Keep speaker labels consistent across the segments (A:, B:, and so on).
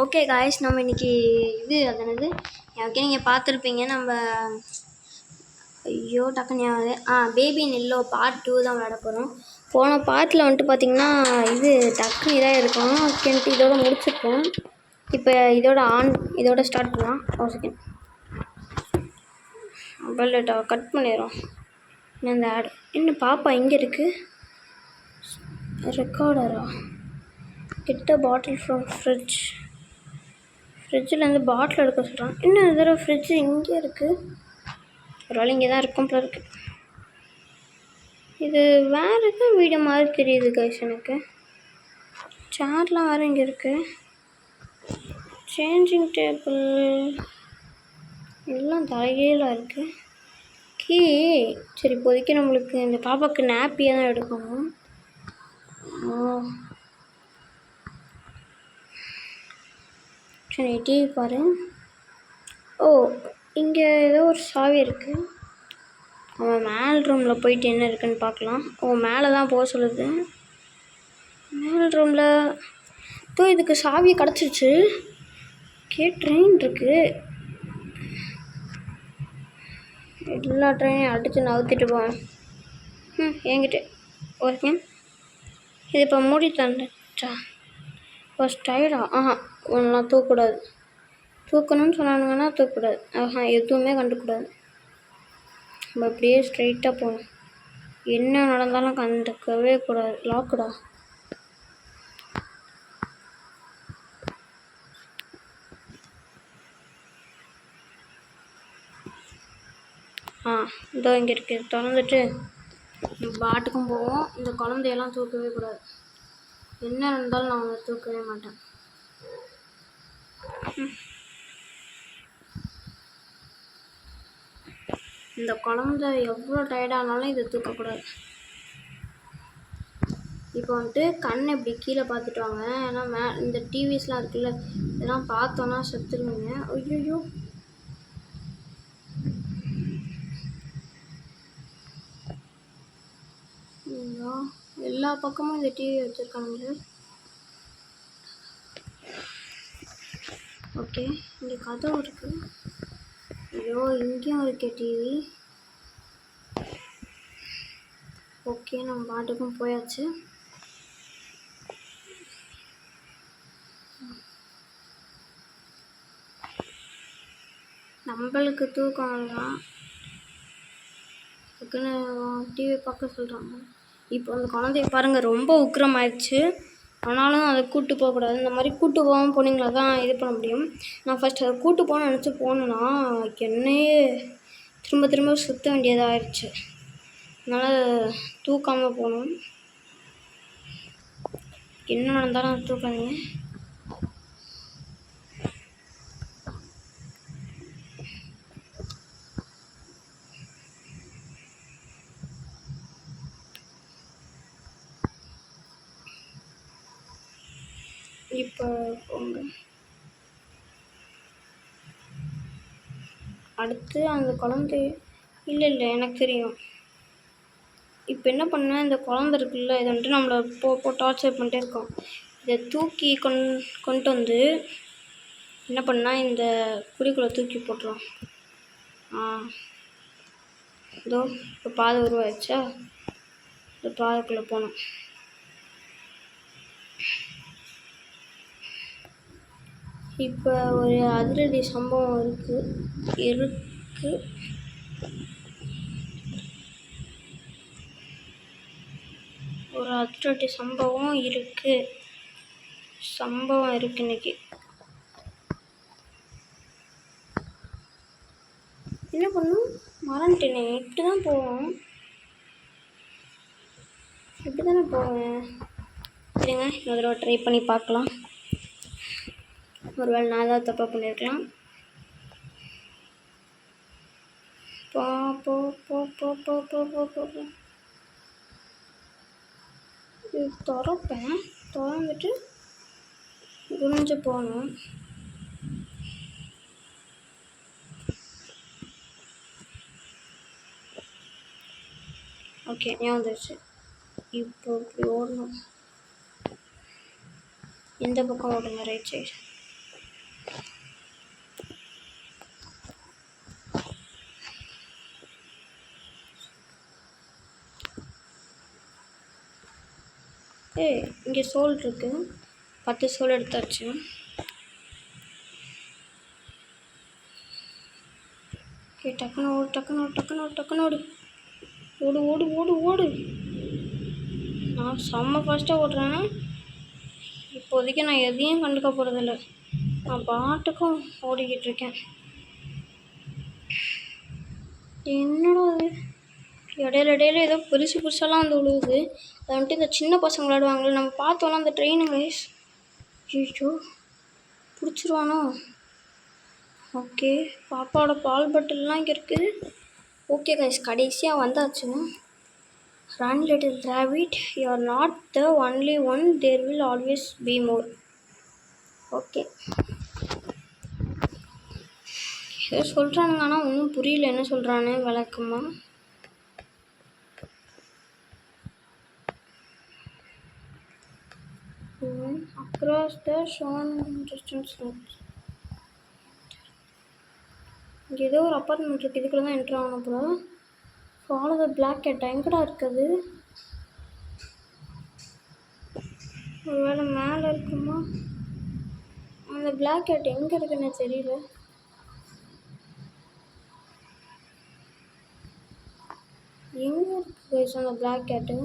A: Okay guys, நம்ம இன்னைக்கு இது அதனது ஓகே நீங்கள் பார்த்துருப்பீங்க. நம்ம ஐயோ டக்குன்னு பேபி நெல்லோ பார்ட் 2 தான் விளையாட போகிறோம். போன பார்ட்டில் வந்துட்டு பார்த்திங்கன்னா இது டக்குனு இதாக இருக்கும். ஓகேன்ட்டு இதோட முடிச்சிருப்போம். இப்போ இதோட ஸ்டார்ட் பண்ணலாம். ஒரு செகண்ட் மொபைல் கட் பண்ணிடுறோம். இந்த ஆட் இன்னும் பாப்பா இங்கே இருக்குது. ரெக்கார்டரா கெட் அ பாட்டில் ஃப்ரம் ஃப்ரிட்ஜிலேருந்து பாட்டில் எடுக்க சொல்கிறான். இன்னும் இந்த தடவை ஃப்ரிட்ஜு இங்கே இருக்குது. ஒரு வேளை இங்கே தான் இருக்கும் போல இருக்குது. இது வேறு எதுவும் வீடியோ மாதிரி தெரியுது கைஸ். எனக்கு சேர்லாம் வேறு இங்கே இருக்குது. சேஞ்சிங் டேபிள் எல்லாம் தலைகீழாக இருக்குது. சரி இப்போதைக்கு நம்மளுக்கு இந்த பாப்பாவுக்கு நாப்பியாக தான் எடுக்கணும். சரி டிவி பாரு. இங்கே ஏதோ ஒரு சாவி இருக்குது. அவன் மேல் ரூமில் போயிட்டு என்ன இருக்குன்னு பார்க்கலாம். மேலே தான் போக சொல்லுது. மேல் ரூமில் இதுக்கு சாவி கிடச்சிருச்சு. ட்ரெயின் இருக்குது. எல்லா ட்ரெயினையும் அடித்து நவுத்திட்டு போவேன். என்கிட்ட ஓகே. இது இப்போ மூடி தந்துட்டா ஃபஸ்ட் டயர்டா? ஒன்றும் தூக்கக்கூடாது. தூக்கணும்னு சொன்னானுங்கன்னா தூக்கக்கூடாது. எதுவுமே கண்டுக்கூடாது. நம்ம அப்படியே ஸ்ட்ரைட்டாக போகணும். என்ன நடந்தாலும் கண்டுக்கவே கூடாது. லாக்குடா. இதோ இங்கே இருக்குது. திறந்துட்டு பாட்டுக்கும் போவோம். இந்த குழந்தையெல்லாம் தூக்கவே கூடாது. என்ன இருந்தாலும் நான் அவனை தூக்கவே மாட்டேன். இந்த குழந்தை எவ்வளோ டயர்டானாலும் இதை தூக்கக்கூடாது. இப்போ வந்துட்டு கண் இப்படி கீழே பார்த்துட்டு வாங்க. ஏன்னா இந்த டிவிஸ்லாம் இருக்குல்ல, இதெல்லாம் பார்த்தோன்னா செத்துருவீங்க. ஐயோ எல்லா பக்கமும் இந்த டிவி வச்சுருக்காங்க. ஓகே, இங்கே கதவு இருக்குது. ஐயோ இங்கேயும் இருக்கே டிவி. ஓகே, நம்ம பாட்டுக்கும் போயாச்சு. நம்மளுக்கு தூக்கம் தான் அதுக்குன்னு டிவி பார்க்க சொல்கிறாங்க. இப்போ அந்த குழந்தைய பாருங்கள், ரொம்ப உக்கிரம் ஆயிடுச்சு. ஆனாலும் அதை கூப்பிட்டு போகக்கூடாது. இந்த மாதிரி கூப்பிட்டு போகாமல் போனீங்களா தான் இது பண்ண முடியும். நான் ஃபஸ்ட் அதை கூப்பிட்டு போகணும்னு நினச்சி போனேன்னா என்னையே திரும்ப திரும்ப சுற்ற வேண்டியதாக ஆயிடுச்சு. அதனால் தூக்காமல் போகணும். என்ன நடந்தாலும் அது தூக்காதீங்க. இப்போ போங்க. அடுத்து அந்த குழந்தை இல்லை எனக்கு தெரியும். இப்போ என்ன பண்ணேன், இந்த குழந்தை இருக்குல்ல, இதை வந்துட்டு நம்மளை போ டார்ச்சர் பண்ணிட்டே இருக்கோம். இதை தூக்கி கொண்டு வந்து என்ன பண்ணால் இந்த குழிக்குள்ளே தூக்கி போட்டுரும். இதோ இப்போ பாதை உருவாயிடுச்சா, இந்த பாதைக்குள்ளே போகணும். இப்போ ஒரு அதிரடி சம்பவம் இருக்கு. ஒரு அதிரடி சம்பவம் இருக்கு இன்னைக்கு. என்ன பண்ணும் மறந்துட்டேனே. இப்படி தான் போவோம். இப்படி தானே போவேன். சரிங்க, இன்னொரு தடவை ட்ரை பண்ணி பார்க்கலாம். ஒருவேளை நான் ஏதாவது தப்பாக பண்ணியிருக்கலாம். போ இது திறப்பேன். திறந்துட்டு குனிஞ்சு போகணும். ஓகே, ஞாபகம் வந்துடுச்சு. இப்போ இப்படி ஓடணும். இந்த பக்கம் ஓடுங்க, ரைட் சைடு. இங்கே சோல் இருக்கு, 10 சோல் எடுத்தாச்சு. ஓகே, டக்குன்னு ஓடு டக்குன்னு ஓடு டக்குன்னு ஓடு டக்குன்னு ஓடு ஓடு ஓடு ஓடு ஓடு. நான் செம்ம ஃபாஸ்ட்டாக ஓடுறேன். இப்போதைக்கு நான் எதையும் கண்டுக்க போகிறதில்ல, நான் பாட்டுக்கும் ஓடிக்கிட்டு இருக்கேன். என்னடா அது, இடையில ஏதோ பெருசு பெருசாலாம் வந்து விழுவுது. அதை வந்துட்டு இந்த சின்ன பசங்க விளையாடுவாங்களே, நம்ம பார்த்தோன்னா அந்த ட்ரெயினு கைஸ். ஐயோ பிடிச்சிருவானோ. ஓகே, பாப்பாவோட பால் பாட்டில்லாம் இங்கே இருக்குது. ஓகே கைஸ், கடைசியாக வந்தாச்சு. Run little rabbit, you are not the only one, there will always be more. Okay, ஏதோ சொல்கிறானுங்க, ஆனால் ஒன்றும் புரியல என்ன சொல்கிறான்னு விளக்கமா. Across the shown distance. இங்கே ஏதோ ஒரு அப்பார்ட்மெண்ட் இருக்குது, இதுக்குள்ள தான் என்ட்ரு ஆகணும். அப்புறம் ஃபாலோ த பிளாக் கேட். எங்கடா இருக்குது? ஒரு வேளை மேலே இருக்குமா? அந்த பிளாக் கேட் எங்கே இருக்குன்னு தெரியல. எங்கே இருக்குது அந்த பிளாக் கேட்டு?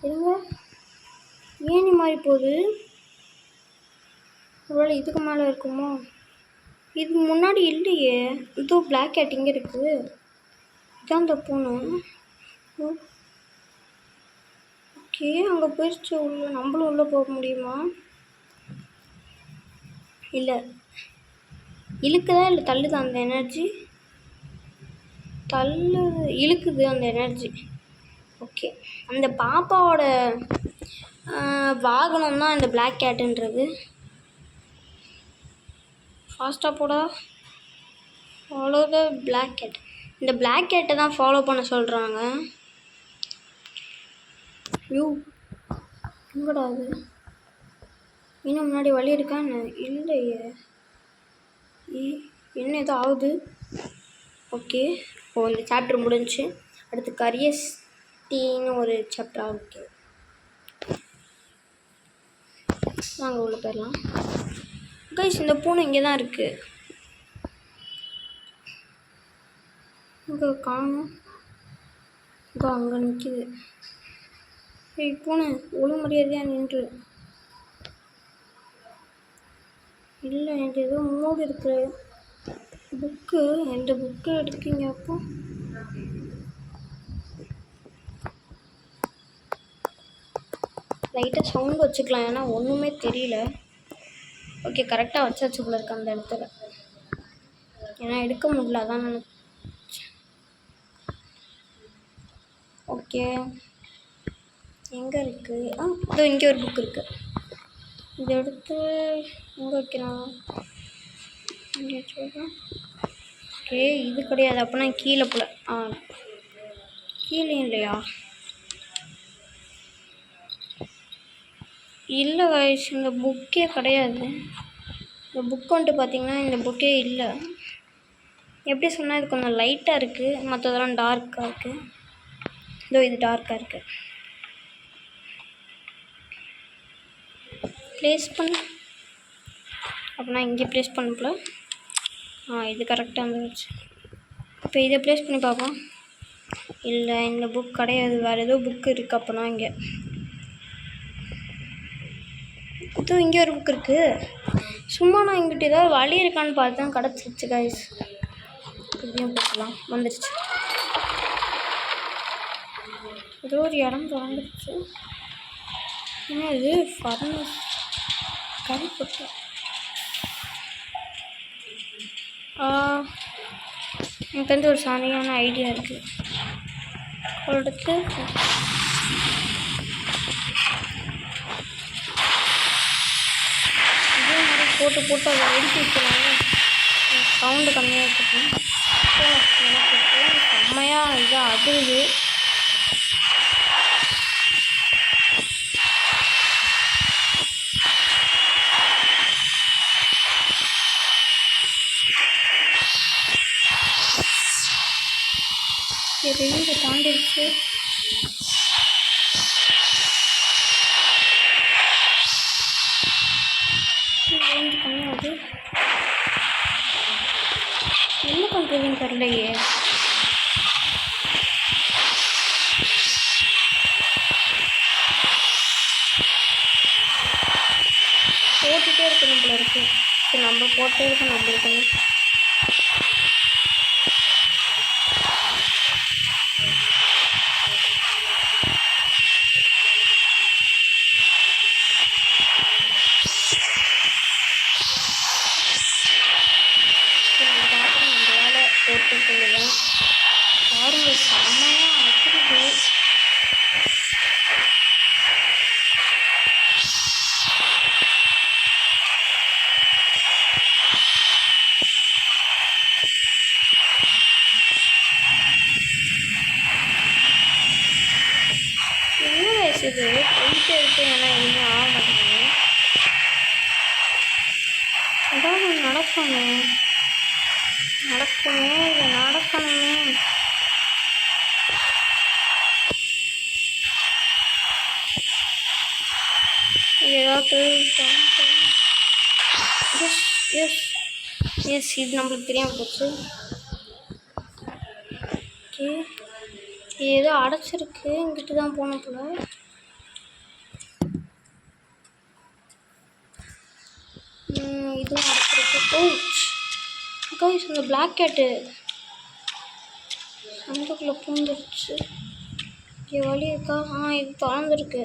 A: இருங்க, ஏனி மாதிரி போகுது. ஒருவேளை இதுக்கு மேலே இருக்குமோ? இது முன்னாடி இல்லையே. இதோ பிளாக் கேட் இங்கே இருக்குது. இதான் இந்த பூனை. ஓகே, அங்கே போயிடுச்சு. உள்ள நம்மளும் உள்ளே போக முடியுமா? இல்லை, இழுக்குதா இல்லை தள்ளுதா அந்த எனர்ஜி? இழுக்குது அந்த எனர்ஜி. ஓகே, அந்த பாப்பாவோட வாகனம் தான் இந்த பிளாக் கேட்டுன்றது. ஃபாஸ்ட்டாக போடா. Follow the black cat. இந்த பிளாக் கேட்டை தான் ஃபாலோ பண்ண சொல்கிறாங்க. ஐயோ எங்கடா அது? இன்னும் முன்னாடி வழி இருக்கான்னு இல்லையே. என்ன ஏதோ ஆகுது. ஓகே, இப்போ இந்த சாப்டர் முடிஞ்சு. அடுத்து கரியஸ்டின்னு ஒரு சாப்டர். ஓகே, வாங்க உள்ள போயிடலாம். கைஸ், இந்த பூனை இங்கே தான் இருக்குது. இங்கே காணும். இதோ அங்கே நிற்கிது. பூனை ஒழு மரியாதையாக நின்று. இல்லை, எனக்கு ஏதோ மூடு இருக்கு. புக்கு, எந்த புக்கு எடுக்கீங்க? அப்போ லைட்டாக சவுண்ட் வச்சுக்கலாம், ஏன்னா ஒன்றுமே தெரியல. ஓகே, கரெக்டாக வச்சாச்சு போல இருக்கு அந்த இடத்துல. ஏன்னா எடுக்க முடியல, அதான் நினச்சேன். ஓகே, எங்கே இருக்குது? இதோ இங்கே ஒரு புக் இருக்குது. இதை எடுத்து எங்கே வைக்கிறான்? இங்கே வச்சுருக்கேன். ஓகே, இது கிடையாது. அப்போனா கீழே போல. கீழே இல்லையா? இல்லை கைஸ், இந்த புக்கே கிடையாது. இந்த புக் வந்துட்டு பார்த்தீங்கன்னா இந்த புக்கே இல்லை. எப்படி சொன்னால் இது கொஞ்சம் லைட்டாக இருக்குது, மற்றதெல்லாம் டார்க்காக இருக்குது. இதோ இது டார்க்காக இருக்குது. ப்ளேஸ் பண்ண அப்படின்னா இங்கே ப்ளேஸ் பண்ணப்பல. இது கரெக்டாக வந்துடுச்சு. இப்போ இதை ப்ளேஸ் பண்ணி பார்ப்போம். இல்லை, இந்த புக் கிடையாது, வேறு ஏதோ புக்கு இருக்குது. அப்போனா இங்கே இதோ இங்கே ஒரு புக் இருக்குது. சும்மா நான் இங்கிட்ட ஏதாவது வழி இருக்கான்னு பார்த்தேன், கிடச்சிருச்சு கைஸ். இதையும் பார்க்கலாம், வந்துடுச்சு. ஏதோ ஒரு இடம் வந்துடுச்சு. ஏன்னா இது ஃபர்னஸ் கறி போட்டு. எனக்கு வந்து ஒரு சாமியான ஐடியா இருக்குது. கொடுத்து இதே மாதிரி போட்டு அதை எடுத்து வச்சுருவாங்க. சவுண்டு கம்மியாக வச்சுருக்கேன். எனக்கு செம்மையாக இதாக அதிருது. ரேஞ்சை தாண்டிடுச்சு. ரேஞ்சு கம்மியாகுது. என்ன பண்ணுறதுன்னு தெரியலையே. போட்டுகிட்டே இருக்கணும் போல இருக்குது. சரி நம்ம போட்டே இருக்கணும் நம்மளுக்கு. போட்டு சொல்லுவேன் பாருங்க, செம்மையாக அடிக்குது. என்ன வயசு இது போயிட்டே இருக்கு, ஏன்னா எதுவுமே ஆக மாட்டேங்குது. ஏதாவது நடக்கணும், நடக்கணுமே, இல்லை நடக்கணுமே. ஏதாவது எஸ் எஸ் எஸ் இது நம்மளுக்கு தெரியாமல் போச்சு. ஓகே, ஏதோ அடைச்சிருக்கு, இங்கிட்டு தான் போகணும் போல. இதுவும் அடைச்சிருக்கு. ஓ கைஸ், அந்த பிளாக் கேட்டு சந்துக்குள்ளே பூந்துருச்சு. இங்கே வழி இருக்கா? இது திறந்துருக்கு.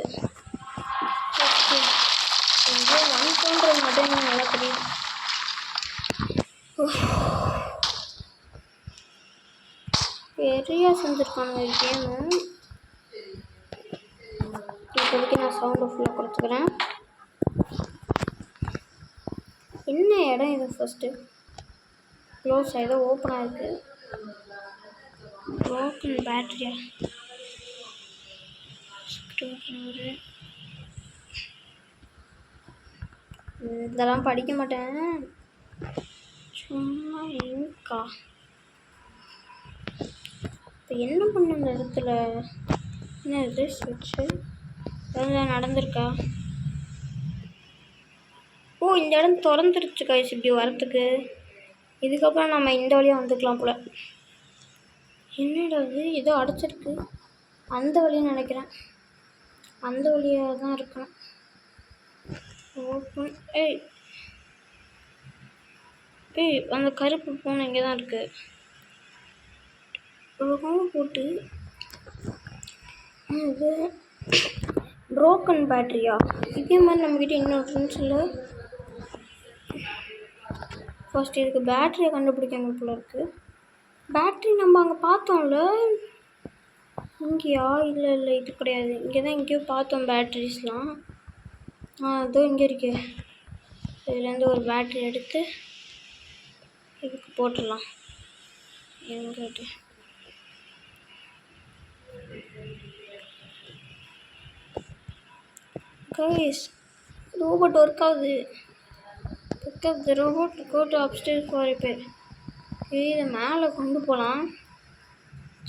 A: ஓகே, எங்கேயோ ஒன் தோன்றது மட்டும் எனக்கு நல்லா தெரியுது. பெரிய செஞ்சுருக்காங்க கேமு. இப்போதைக்கு நான் சவுண்டை ஃபுல்லாக கொடுத்துக்கிறேன். என்ன இடம் இது? ஃபஸ்ட்டு க்ளோஸ் ஏதோ ஓப்பன் ஆகிருக்கு. ப்ரோக்கன் பேட்டரியா? இதெல்லாம் படிக்க மாட்டேன், சும்மா இருக்கா. இப்போ என்ன பண்ண இந்த இடத்துல? என்ன இது ஸ்விட்ச்சு? அதெல்லாம் நடந்திருக்கா? ஓ, இந்த இடம் திறந்துருச்சு கைஸ் இப்படி வரத்துக்கு. இதுக்கப்புறம் நம்ம இந்த வழியாக வந்துக்கலாம் போல். என்னடா இது, ஏதோ அடைச்சிருக்கு. அந்த வழின்னு நினைக்கிறேன், அந்த வழியாக தான் இருக்கணும். ஓப்பன். ஏய் அந்த கருப்பு பூனை இங்கே தான் இருக்குது. ரூம் போட்டு இது ப்ரோக்கன் பேட்டரியா? இதே மாதிரி நம்மக்கிட்ட இன்னொரு ஃப்ரெண்ட்ஸ் இல்லை. ஃபர்ஸ்ட் இதுக்கு பேட்டரியை கண்டுபிடிக்கணும் போல இருக்குது. பேட்ரி நம்ம அங்கே பார்த்தோம்ல, இங்கேயா? இல்லை இல்லை, இது கிடையாது. இங்கே தான் எங்கேயோ பார்த்தோம் பேட்ரிஸ்லாம். அதோ இங்கே இருக்கு. இதுலேருந்து ஒரு பேட்ரி எடுத்து இதுக்கு போட்டுடலாம். எங்கிட்ட கைஸ் ரோபோட் ஒர்க் ஆகுது. Pick up the robot, go to upstairs for repair. இதை மேலே கொண்டு போகலாம்.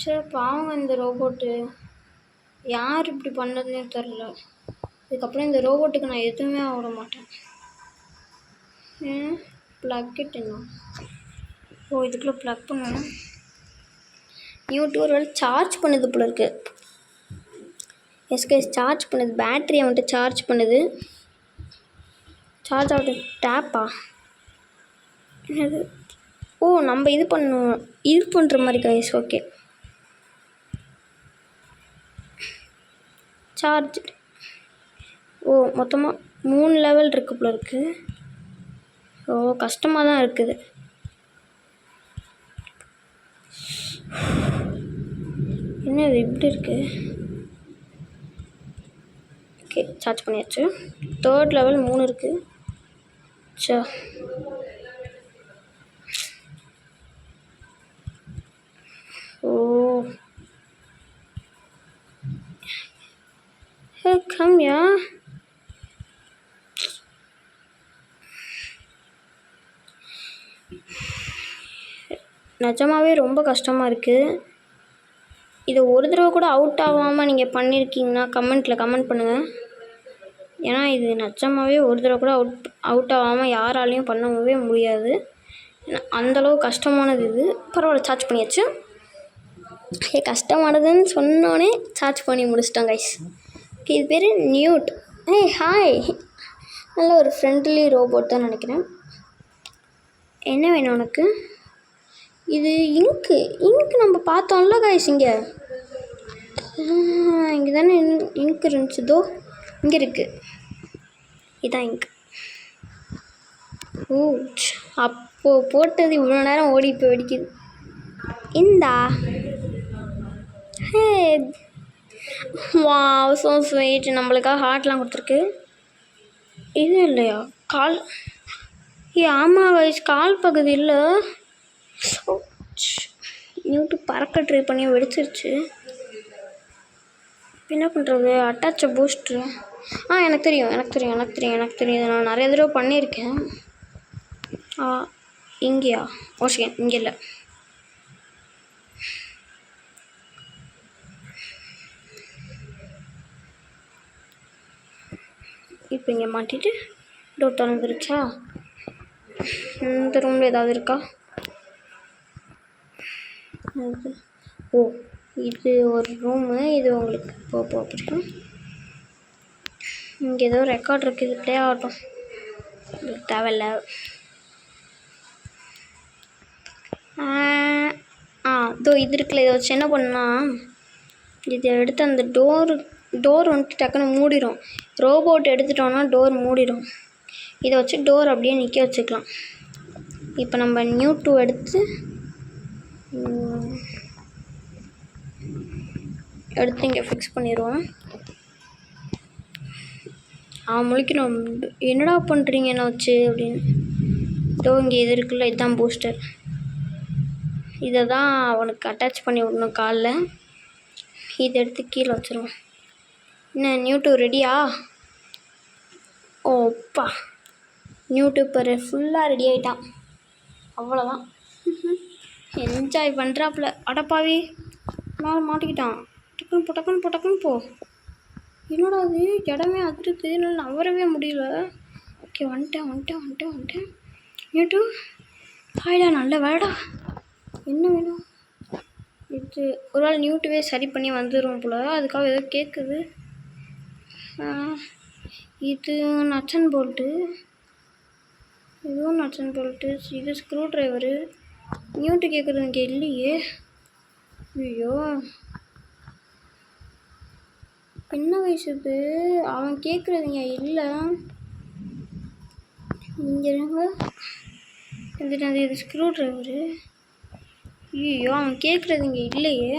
A: சரி, பாவங்க இந்த ரோபோட்டு, யார் இப்படி பண்ணதுன்னே தெரில. இதுக்கப்புறம் இந்த ரோபோட்டுக்கு நான் எதுவுமே விட மாட்டேன். ப்ளக் இட்டுண்ணா. ஓ, இதுக்குள்ளே ப்ளக் பண்ணணும். ஒரு வேலை சார்ஜ் பண்ணுது போல இருக்குது. எஸ்கேஸ் சார்ஜ் பண்ணுது, பேட்டரியை வந்துட்டு சார்ஜ் பண்ணுது. சார்ஜ் ஆகுது. டேப்பா என்னது? ஓ, நம்ம இது பண்ணணும், இது பண்ணுற மாதிரி கைஸ். Okay, charge. ஓ, மொத்தமாக 3 லெவல் இருக்குது போல இருக்குது. ஓ, கஷ்டமாக தான் இருக்குது. என்னது இப்படி இருக்குது? ஓகே, சார்ஜ் பண்ணியாச்சு. 3rd லெவல் 3 இருக்குது. சோ ஓ, ஹே கம்யா. நிஜமாவே ரொம்ப கஷ்டமாக இருக்குது. இதை ஒரு தடவை கூட அவுட் ஆகாமல் நீங்கள் பண்ணியிருக்கீங்கன்னா கமெண்ட் பண்ணுங்கள். ஏன்னா இது நிஜமாவே ஒரு தடவை கூட அவுட் ஆகாமல் யாராலையும் பண்ணவே முடியாது. அந்தளவு கஷ்டமானது இது. பரவாயில்ல, சார்ஜ் பண்ணியாச்சு. கஷ்டமானதுன்னு சொன்னோன்னே சார்ஜ் பண்ணி முடிச்சிட்டோம் கைஸ். ஓகே, இது பேர் நியூட். ஹாய், நல்ல ஒரு ஃப்ரெண்ட்லி ரோபோட் தான் நினைக்கிறேன். என்ன வேணும் உனக்கு? இது இங்கு நம்ம பார்த்தோம்ல கைஸ். இங்கே தானே இங்கு இருந்துச்சு. தோ இங்கே இருக்குது. இதுதான் இங்கு. அப்போது போட்டது இவ்வளோ நேரம் ஓடி இப்போ வெடிக்குது. இந்தா. Wow, so sweet. நம்மளுக்காக ஹார்ட்லாம் கொடுத்துருக்கு. இது இல்லையா கால்? ஆமாம் கைஸ், கால் பகுதி இல்லை. நியூட்டு பறக்க ட்ரை பண்ணி வெடிச்சிருச்சு. என்ன பண்ணுறது? அட்டாச் பூஸ்ட்ரு. எனக்கு தெரியும். நான் நிறைய தடவை பண்ணியிருக்கேன். இங்கேயா? ஓகே, இங்கே இல்லை. இப்போ இங்கே மாட்டிட்டு டோர் திறந்துருச்சா? இந்த ரூமில் ஏதாவது இருக்கா? இது ஒரு ரூமு. இது உங்களுக்கு போக பிடிக்கும். இங்கே ஏதோ ரெக்கார்ட் இருக்குது. இது ப்ளே ஆகட்டும், தேவையில்ல. இதோ இது இருக்குல்ல, இதை வச்சு என்ன பண்ணால் இதை எடுத்து அந்த டோர் வந்துட்டு டக்குன்னு மூடிடும். Robot எடுத்துட்டோன்னா door மூடிடும். இதை வச்சு டோர் அப்படியே நிற்க வச்சுக்கலாம். இப்போ நம்ம நியூ 2 எடுத்து இங்கே ஃபிக்ஸ் பண்ணிடுவோம். முழிக்கணும். என்னடா பண்ணுறீங்க என்ன வச்சு அப்படின்னு. இங்கே இது இருக்குல்ல, இதுதான் பூஸ்டர். இதை தான் அவனுக்கு அட்டாச் பண்ணி விடணும் காலில். இதை எடுத்து கீழே வச்சுருவோம். என்ன நியூ 2 ரெடியா? ஓப்பா, நியூ 2 இப்போ ஃபுல்லாக ரெடி ஆகிட்டான். அவ்வளோதான், என்ஜாய் பண்ணுறாப்புல. அடப்பாவி, மேலே மாட்டிக்கிட்டான். டக்குன்னு போ. என்னடா அது, இடமே அதிருது, என்னால் நவரவே முடியல. ஓகே, வந்துட்டேன். நியூ 2 ஹாய்டா, நல்ல வேடா. என்ன வேணும்? இது ஒரு வேளை நியூ 2வே சரி பண்ணி வந்துடும் போல். அதுக்காக ஏதோ கேட்குது. இது நட்சன் போல்ட்டு, இதுவும் நட்சன் போல்ட்டு. இது ஸ்க்ரூ ட்ரைவரு. நியூ 2 கேட்குறது இங்கே இல்லையே. ஐயோ, என்ன வயசுது? அவன் கேட்குறதுங்க இல்லை. இங்கே இருங்க, இது ஸ்க்ரூ ட்ரைவரு. ஐயோ, அவன் கேட்குறது இங்கே இல்லையே.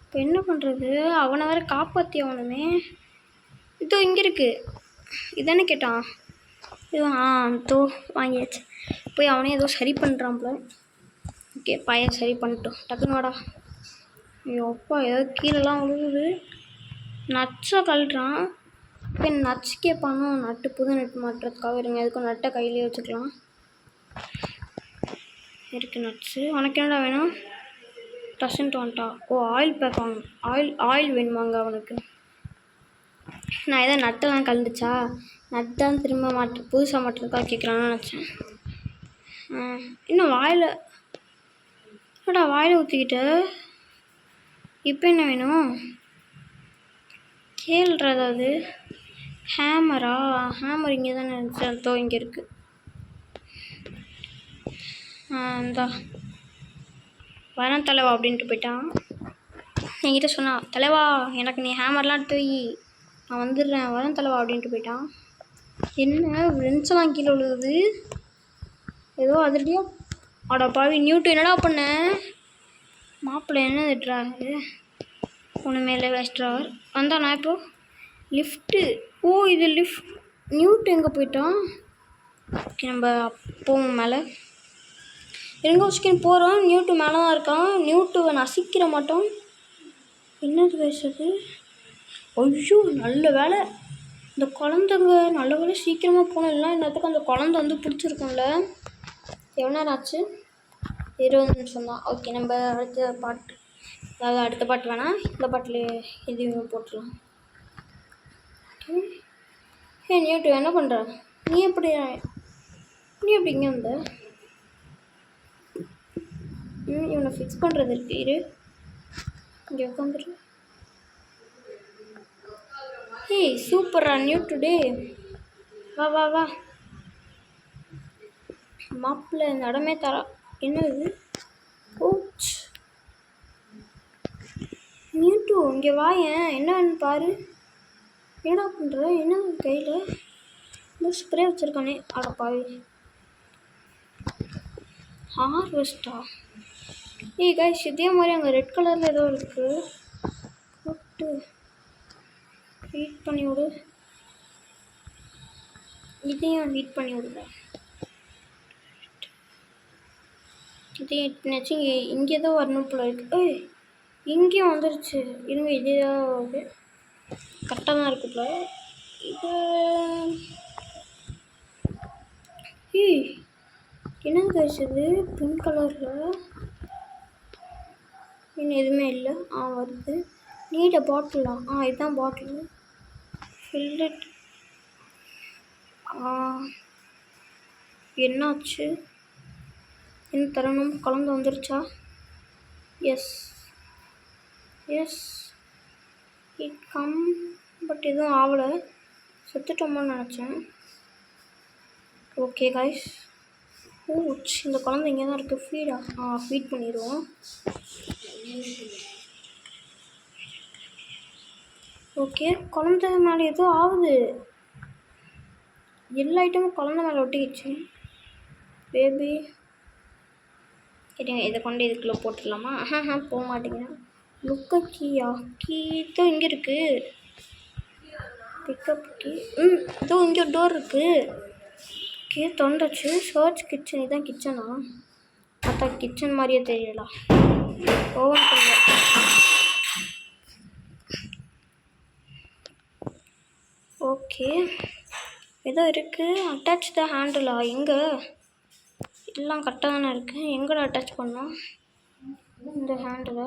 A: இப்போ என்ன பண்ணுறது? அவனை வேறு காப்பாற்றி ஆகணுமே. இதோ இங்கே இருக்குது. இதானே கேட்டான். இது தோ வாங்கியாச்சு. போய் அவனே ஏதோ சரி பண்ணுறான்ல. ஓகே, பையன் சரி பண்ணிட்டோம். டக்குன்னு வாடா. ஐயோ அப்பா, ஏதோ கீழெல்லாம் விழுகுது. நட்ஸை கழட்டுறான். இப்போ நட்ஸ் கேட்பானோ? நட்டு புது நட்டு மாட்டுறதுக்காக இருங்க. எதுக்கும் நட்டை கையிலே வச்சுக்கலாம். இருக்குது நட்ஸு. உனக்கு என்னடா வேணும்? Doesn't Wanda? ஆயில் பேக் வாங்க. ஆயில் வேணுமாங்க அவனுக்கு? நான் எதாவது நட்டெல்லாம் கலந்துச்சா? நட்டு தான் திரும்ப புதுசாக மாட்டுறதுக்காக கேட்குறான்னு நினச்சேன். இன்னும் வாயில் ஊற்றிக்கிட்ட. இப்போ என்ன வேணும் கேள்ற? ஏதாவது ஹேமரா? ஹேமர் இங்கே தானே இருந்துச்சு. அதோ இங்கே இருக்குது. இந்தா வரேன் தலைவா அப்படின்ட்டு போயிட்டான். என்கிட்ட சொன்னான், தலைவா எனக்கு நீ ஹேமர்லாம் எடுத்து வை, நான் வந்துடுறேன், வரேன் தலைவா அப்படின்ட்டு போயிட்டான். என்ன ஃப்ரெண்ட்ஸெல்லாம் கீழே விழுகுது ஏதோ அதிரடியாக. அடப்பாவி, நியூ 2 என்னடா பண்ண? மாப்பிள்ளை என்ன திட்டுறாரு? ஒன்று மேலே வேஸ்ட்ராவர் வந்தா. நான் இப்போ லிஃப்ட்டு. இது லிஃப்ட். நியூ 2 எங்கே போயிட்டான்? ஓகே, நம்ம போவோம் மேலே. எங்கே வச்சுக்கின்னு போகிறோம். நியூ 2 மேலே தான் இருக்கான். நியூ 2வை நசிக்கிற மாட்டோம். என்னது பேசுறது? ஐயோ, நல்ல வேலை இந்த குழந்தைங்க நல்ல வேலை சீக்கிரமாக போனோம். இல்லைனா இன்னத்துக்கு அந்த குழந்தை வந்து பிடிச்சிருக்கோம்ல. எவ்வளோ நேரம் ஆச்சு? 20 நிமிஷம் தான். ஓகே, நம்ம அடுத்த பாட்டு அதாவது அடுத்த பாட்டு வேணாம், இந்த பாட்டில் எதையும் போட்டுடலாம். ஹே நியூட்டு என்ன பண்ணுற? நீ எப்படி இங்கே வந்த? இவனை ஃபிக்ஸ் பண்ணுறது இருக்கு, இரு இங்கே உட்காந்துரு. ஹே சூப்பரா நியூட்டு டே, வா வா வா மாப்பிள்ளை, இந்த இடமே தரா. என்ன இது? ஓச் நியூட்டு இங்கே வாயேன், என்னன்னு பாரு. என்னடா பண்ணுற? என்ன கையில் இன்னும் ஸ்ப்ரே வச்சுருக்கானே, அட பாவி. ஹார்வெஸ்டா? ஏய் கைஸ், இதே மாதிரி அங்கே ரெட் கலரில் ஏதோ இருக்குது, போட்டு ஹீட் பண்ணி விடு. இதையும் ஹீட் பண்ணி விடுங்க. இதையும் ஹீட் பண்ணியாச்சு. இங்கே ஏதோ வரணும் போல இருக்கு. ஏய் இங்கேயும் வந்துருச்சு. இருங்க, இதே தான் கரெக்டாக தான் இருக்கு போல இது. ஏய் என்னங்க கைஸ் இது பிங்க் கலரில்? இன்னும் எதுவுமே இல்லை. வருது. நீட பாட்டிலா? இதுதான் பாட்டில். ஃபில்ட். என்னாச்சு? என்ன தரணும்? கலந்து வந்துருச்சா? Yes yes it come. But எதுவும் ஆகலை, செத்துட்டோம்னு நினச்சேன். Okay guys. இந்த குழந்தை இங்கே தான் இருக்குது. ஃபீடா? ஃபீட் பண்ணிடுவோம். ஓகே, குழந்தை மேலே ஏதோ ஆகுது. எல்லா ஐட்டமும் குழந்தை மேலே ஒட்டிக்கிச்சு. பேபி கேட்டீங்க, இதை கொண்டு இதுக்குள்ளே போட்டுடலாமா? போக மாட்டேங்க. லுக்க கீயா? கீ தான் இங்கே இருக்குது. Pick up key. இதோ இங்கே ஒரு டோர் இருக்குது. ஓகே தொண்டாச்சு. சர்ச் கிச்சன். இதுதான் கிச்சனா? பார்த்தா கிச்சன் மாதிரியே தெரியலா. ஓவன் பண்ண. ஓகே ஏதோ இருக்குது. அட்டாச் த ஹேண்டிலா? எங்கே? எல்லாம் கரெக்டாக தானே இருக்குது. எங்கடா அட்டாச் பண்ணோம் இந்த ஹேண்டில்?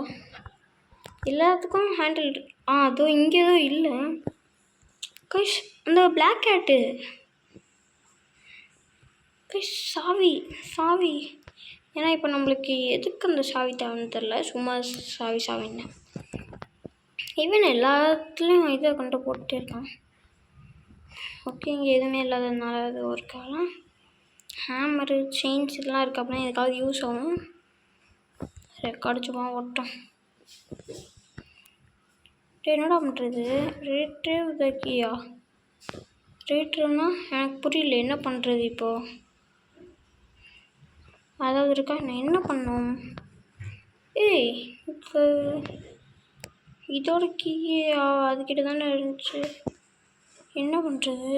A: எல்லாத்துக்கும் ஹேண்டில். அதோ இங்கே ஏதோ இல்லை கைஸ். அந்த பிளாக் கேட்டு கைஸ். சாவி. ஏன்னா இப்போ நம்மளுக்கு எதுக்கு அந்த சாவி தேவைன்னு தெரில, சும்மா சாவின்னு. ஈவன் எல்லாத்துலேயும் இதை கொண்டு போட்டுட்டே இருக்கான். ஓகே இங்கே எதுவுமே இல்லாததுனால அது ஒரு காலம். ஹேமரு செயின்ஸ் இதெல்லாம் இருக்குது, அப்படின்னா எதுக்காவது யூஸ் ஆகும். ரெக்கார்டு சும்மா ஓட்டும். என்னடா பண்ணுறது? ரீட்ரீவ் த கீயா? ரீட்ரீவ்னா எனக்கு புரியல, என்ன பண்ணுறது இப்போது? அதாவது இருக்கா, நான் என்ன பண்ணோம்? ஏய் இப்போ இதோட கீ அதுக்கிட்ட தானே இருந்துச்சு, என்ன பண்ணுறது?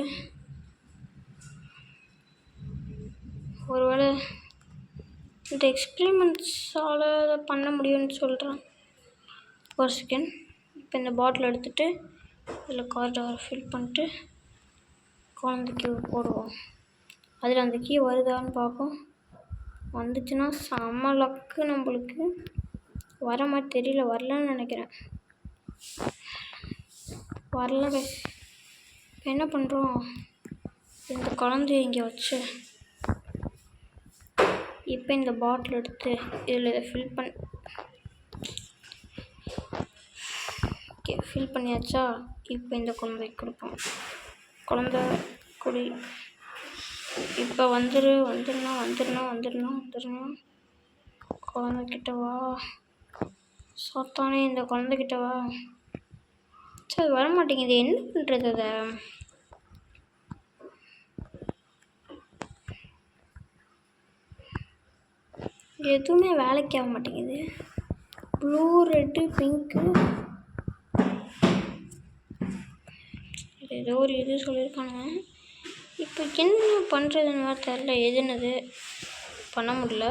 A: ஒருவேளை இந்த எக்ஸ்பிரிமெண்ட்ஸால் அதை பண்ண முடியும்னு சொல்கிறேன். ஒரு செகண்ட். இப்போ இந்த பாட்டில் எடுத்துகிட்டு இதில் கார்டை ஃபில் பண்ணிட்டு குழந்தைக்கு போடுவோம். அதில் அந்த கீ வருதான்னு பார்ப்போம். வந்துச்சுன்னா செம்ம லக்கு நம்மளுக்கு. வர மாதிரி தெரியல, வரலன்னு நினைக்கிறேன். வரல. இப்போ என்ன பண்ணுறோம்? இந்த குழந்தைய இங்கே வச்சு இப்போ இந்த பாட்டில் எடுத்து இதில் இதை ஃபில் பண்ணியாச்சா? இப்போ இந்த குழந்தைக்கு கொடுப்போம். குழந்தை குடி. இப்போ வந்துடணும். குழந்தைக்கிட்ட வா சாத்தானே, இந்த குழந்தைக்கிட்ட வா. சரி வர மாட்டேங்குது, என்ன பண்ணுறது? அதை எதுவுமே வேலைக்கு ஆக மாட்டேங்குது. ப்ளூ, ரெட்டு, பிங்க்கு, ஏதோ ஒரு இது சொல்லியிருக்காங்க. இப்போ என்ன பண்ணுறதுன்னு மாதிரி தெரில. எதுனது பண்ண முடியல.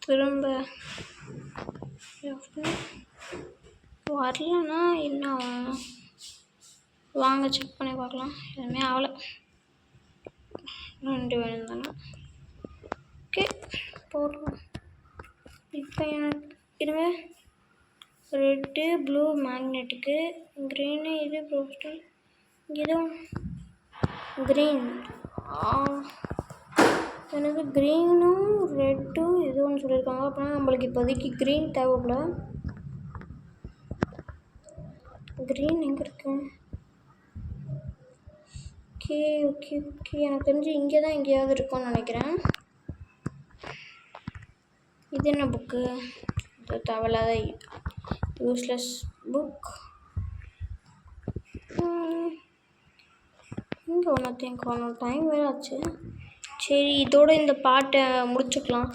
A: திரும்ப வரலன்னா என்ன ஆகும்? வாங்க செக் பண்ணி பார்க்கலாம். எதுவுமே ஆகலை. 2 வேணும் தானே. ஓகே போடுறோம். இப்போ எனக்கு இருங்க, ரெட்டு ப்ளூ மேக்னெட்டுக்கு, க்ரீனு இது ப்ரோஸ்டர், இதுவும் க்ரீன். எனக்கு க்ரீனும் ரெட்டும் இது ஒன்று சொல்லியிருக்காங்க. அப்படின்னா நம்மளுக்கு இப்போதைக்கு க்ரீன் தேவைப்பட. க்ரீன் எங்கே இருக்கு? ஓகே ஓகே ஓகே, எனக்கு தெரிஞ்சு இங்கே தான் எங்கேயாவது இருக்கும்னு நினைக்கிறேன். இது என்ன புக்கு? இது தேவையில்லாத யூஸ்லெஸ் புக். இங்கே ஒன்றுத்தையும் காணும், டைம் வேறு ஆச்சு. சரி, இதோட இந்த பாட்டை முடிச்சுக்கலாம்.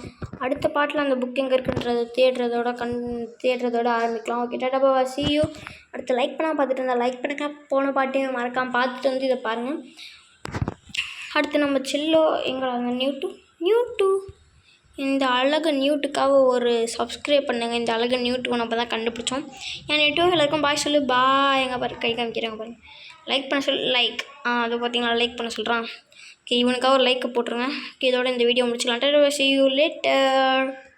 A: அடுத்த பாட்டில் அந்த புக் எங்கே இருக்குன்றது தேடுறதோட ஆரம்பிக்கலாம். Okay, Tata Baba, see you. அடுத்து லைக் பண்ணால் பார்த்துட்டு இருந்தால் லைக் பண்ணுங்க. போன பாட்டையும் மறக்காமல் பார்த்துட்டு வந்து இதை பாருங்கள். அடுத்து நம்ம செல்லோ எங்களை நியூட்டு இந்த அழகு நியூட்டுக்காக ஒரு சப்ஸ்கிரைப் பண்ணுங்கள். இந்த அழகு நியூட்டு நம்ம தான் கண்டுபிடிச்சோம். என் நெட்டும் எல்லாருக்கும் பாய் சொல்லு. பாய். எங்கே பாரு கை காமிக்கிறாங்க பாருங்க. லைக் பண்ண சொல்லு. லைக் அது பார்த்தீங்களா, லைக் பண்ண சொல்கிறான். ஓகே, இவனுக்காக ஒரு லைக்கை போட்டுருங்க. ஓகே, இதோட இந்த வீடியோ முடிச்சுக்கலாம். see you later.